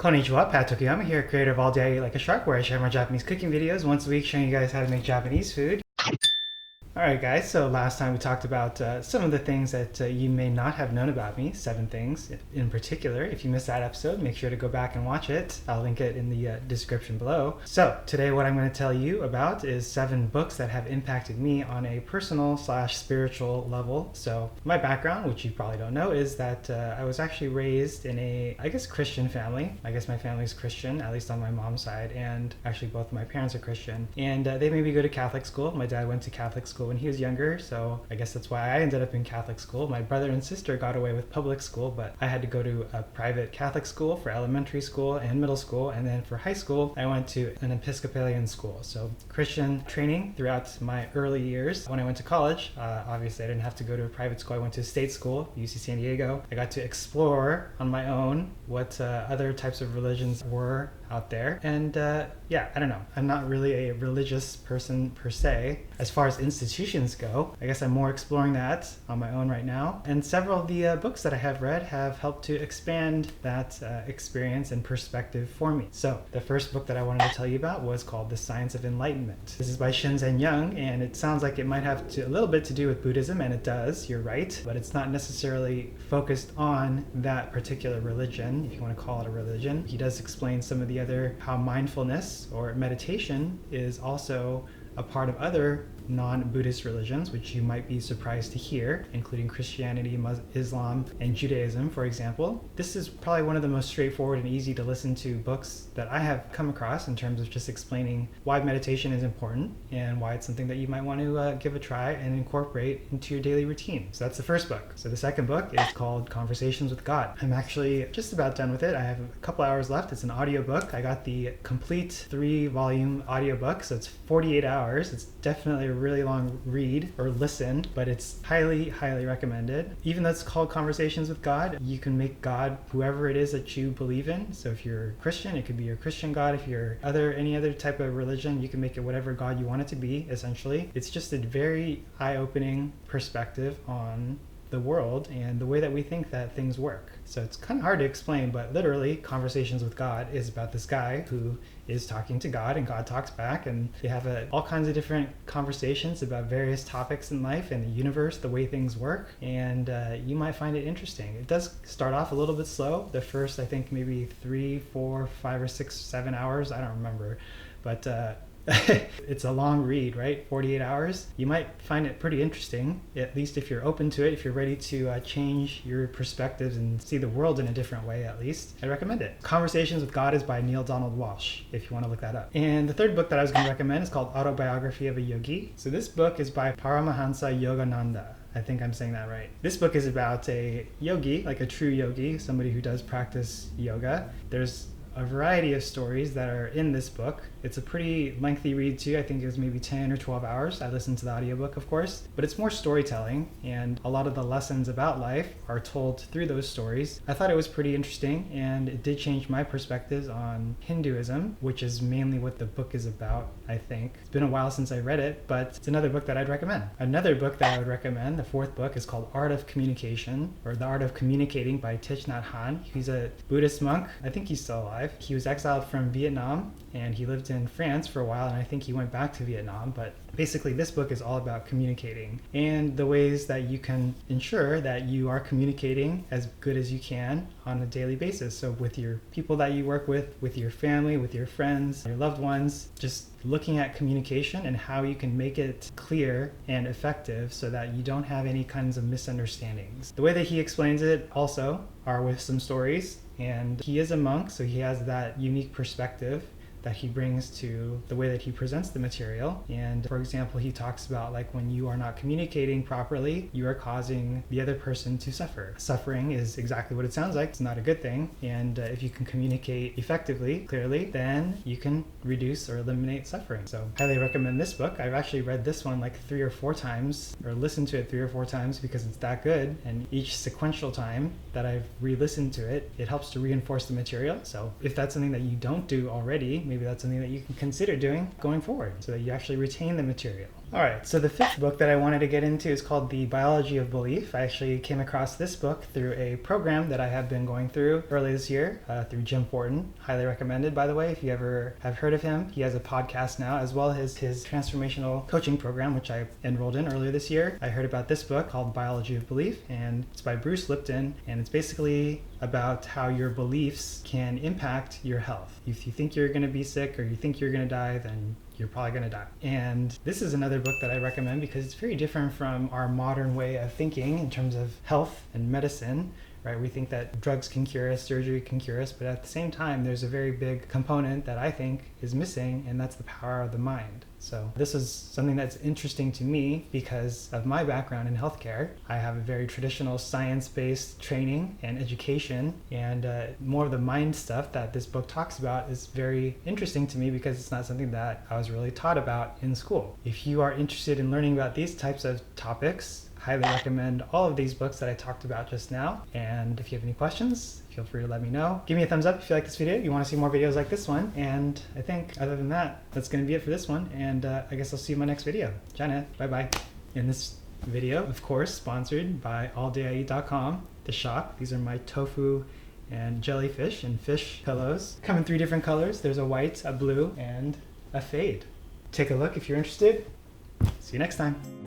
Konnichiwa, Pat Tokiyama here, creator of All Day Like a Shark, where I share my Japanese cooking videos once a week showing you guys how to make Japanese food. Alright guys, so last time we talked about some of the things that you may not have known about me, 7 things in particular. If you missed that episode, make sure to go back and watch it. I'll link it in the description below. So today what I'm going to tell you about is 7 books that have impacted me on a personal / spiritual level. So my background, which you probably don't know, is that I was actually raised in a, Christian family. I guess my family's Christian, at least on my mom's side, and actually both of my parents are Christian. And they made me go to Catholic school. My dad went to Catholic school when he was younger, so I guess that's why I ended up in Catholic school. My brother and sister got away with public school, but I had to go to a private Catholic school for elementary school and middle school, and then for high school I went to an Episcopalian school. So Christian training throughout my early years. When I went to college, obviously I didn't have to go to a private school. I went to a state school, UC San Diego. I got to explore on my own what other types of religions were out there, and yeah, I don't know, I'm not really a religious person per se. As far as institutions go, I guess I'm more exploring that on my own right now, and several of the books that I have read have helped to expand that experience and perspective for me. So the first book that I wanted to tell you about was called The Science of Enlightenment. This is by Shinzen, and it sounds like it might have a little bit to do with Buddhism, and it does, you're right, but it's not necessarily focused on that particular religion, if you want to call it a religion. He does explain some of the how mindfulness or meditation is also a part of other non-Buddhist religions, which you might be surprised to hear, including Christianity, Islam, and Judaism, for example. This is probably one of the most straightforward and easy to listen to books that I have come across in terms of just explaining why meditation is important and why it's something that you might want to give a try and incorporate into your daily routine. So that's the first book. So the second book is called Conversations with God. I'm actually just about done with it. I have a couple hours left. It's an audiobook. I got the complete 3-volume audiobook, so it's 48 hours. It's definitely a really long read or listen, but it's highly recommended. Even though it's called Conversations with God, you can make God whoever it is that you believe in. So if you're Christian, it could be your Christian God. If you're any other type of religion, you can make it whatever God you want it to be, essentially. It's just a very eye-opening perspective on the world and the way that we think that things work. So it's kind of hard to explain, but literally Conversations with God is about this guy who is talking to God, and God talks back, and they have all kinds of different conversations about various topics in life and the universe, the way things work, and you might find it interesting. It does start off a little bit slow. The first, I think, maybe 3, 4, 5 or 6, 7 hours, I don't remember, but it's a long read, right? 48 hours. You might find it pretty interesting, at least if you're open to it, if you're ready to change your perspectives and see the world in a different way, at least. I recommend it. Conversations with God is by Neale Donald Walsch, if you want to look that up. And the third book that I was going to recommend is called Autobiography of a Yogi. So this book is by Paramahansa Yogananda. I think I'm saying that right. This book is about a yogi, like a true yogi, somebody who does practice yoga. There's a variety of stories that are in this book. It's a pretty lengthy read too. I think it was maybe 10 or 12 hours. I listened to the audiobook, of course, but it's more storytelling, and a lot of the lessons about life are told through those stories. I thought it was pretty interesting, and it did change my perspectives on Hinduism, which is mainly what the book is about, I think. It's been a while since I read it, but it's another book that I'd recommend. Another book that I would recommend, the fourth book, is called Art of Communication, or The Art of Communicating by Thich, Hanh. He's a Buddhist monk. I think he's still alive. He was exiled from Vietnam, and he lived in France for a while, and I think he went back to Vietnam. But basically this book is all about communicating and the ways that you can ensure that you are communicating as good as you can on a daily basis. So with your people that you work with your family, with your friends, your loved ones, just looking at communication and how you can make it clear and effective so that you don't have any kinds of misunderstandings. The way that he explains it also are with some stories, and he is a monk, so he has that unique perspective that he brings to the way that he presents the material. And for example, he talks about like when you are not communicating properly, you are causing the other person to suffer. Suffering is exactly what it sounds like. It's not a good thing. And if you can communicate effectively, clearly, then you can reduce or eliminate suffering. So highly recommend this book. I've actually read this one like 3 or 4 times, or listened to it 3 or 4 times, because it's that good. And each sequential time that I've re-listened to it, it helps to reinforce the material. So if that's something that you don't do already, maybe that's something that you can consider doing going forward so that you actually retain the material. Alright, so the fifth book that I wanted to get into is called The Biology of Belief. I actually came across this book through a program that I have been going through early this year through Jim Fortin. Highly recommended, by the way, if you ever have heard of him. He has a podcast now, as well as his transformational coaching program, which I enrolled in earlier this year. I heard about this book called Biology of Belief, and it's by Bruce Lipton, and it's basically about how your beliefs can impact your health. If you think you're going to be sick or you think you're going to die, then you're probably going to die. And this is another book that I recommend because it's very different from our modern way of thinking in terms of health and medicine, right? We think that drugs can cure us, surgery can cure us, but at the same time, there's a very big component that I think is missing, and that's the power of the mind. So this is something that's interesting to me because of my background in healthcare. I have a very traditional science-based training and education, and more of the mind stuff that this book talks about is very interesting to me because it's not something that I was really taught about in school. If you are interested in learning about these types of topics, highly recommend all of these books that I talked about just now. And if you have any questions, feel free to let me know. Give me a thumbs up if you like this video, you want to see more videos like this one. And I think other than that, that's going to be it for this one. And I guess I'll see you in my next video. Nhat, bye-bye. In this video, of course, sponsored by alldayIeat.com, the shop. These are my tofu and jellyfish and fish pillows. Come in 3 different colors. There's a white, a blue, and a fade. Take a look if you're interested. See you next time.